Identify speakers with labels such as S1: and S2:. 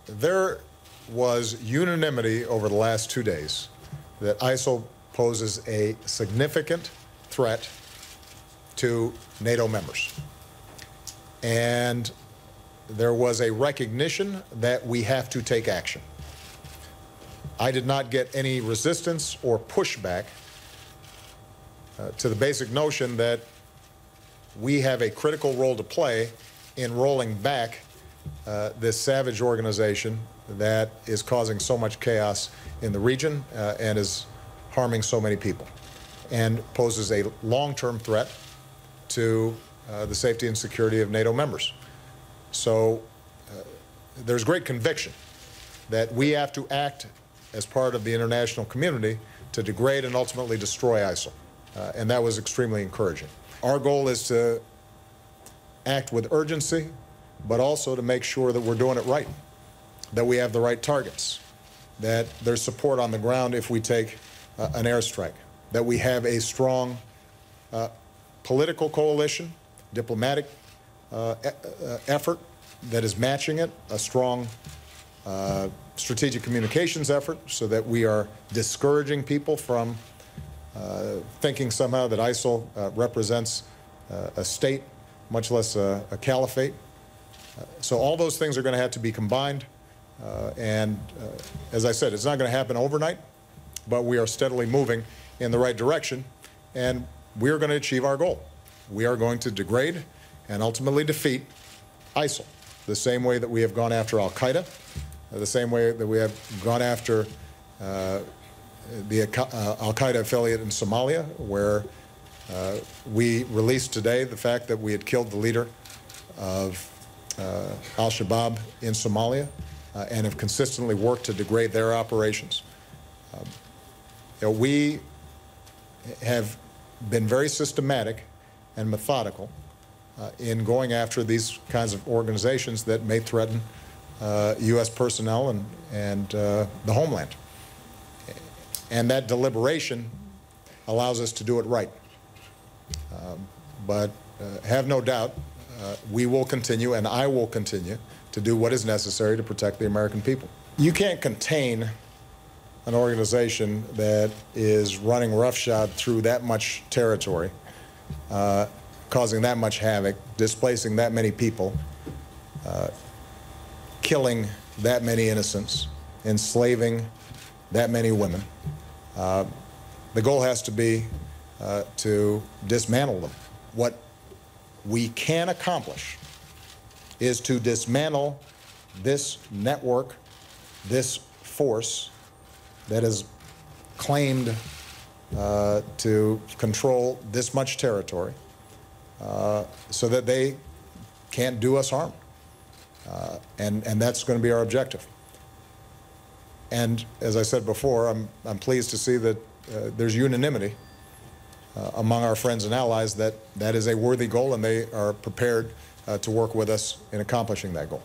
S1: There was unanimity over the last 2 days that ISIL poses a significant threat to NATO members. And there was a recognition that we have to take action. I did not get any resistance or pushback to the basic notion that we have a critical role to play in rolling back this savage organization that is causing so much chaos in the region and is harming so many people and poses a long-term threat to the safety and security of NATO members. So there's great conviction that we have to act as part of the international community to degrade and ultimately destroy ISIL. And that was extremely encouraging. Our goal is to act with urgency, but also to make sure that we're doing it right, that we have the right targets, that there's support on the ground if we take an airstrike, that we have a strong political coalition, diplomatic effort that is matching it, a strong strategic communications effort so that we are discouraging people from thinking somehow that ISIL represents a state, much less a caliphate. So all those things are going to have to be combined. As I said, it's not going to happen overnight, but we are steadily moving in the right direction, and we are going to achieve our goal. We are going to degrade and ultimately defeat ISIL, the same way that we have gone after al-Qaeda, the same way that we have gone after the al-Qaeda affiliate in Somalia, where we released today the fact that we had killed the leader of al-Shabaab in Somalia and have consistently worked to degrade their operations. We have been very systematic and methodical in going after these kinds of organizations that may threaten U.S. personnel and the homeland. And that deliberation allows us to do it right. But have no doubt, we will continue, and I will continue, to do what is necessary to protect the American people. You can't contain an organization that is running roughshod through that much territory, causing that much havoc, displacing that many people, killing that many innocents, enslaving that many women. The goal has to be to dismantle them. What we can accomplish is to dismantle this network, this force that has claimed to control this much territory so that they can't do us harm. And that's going to be our objective. And as I said before, I'm pleased to see that there's unanimity among our friends and allies that that is a worthy goal, and they are prepared to work with us in accomplishing that goal.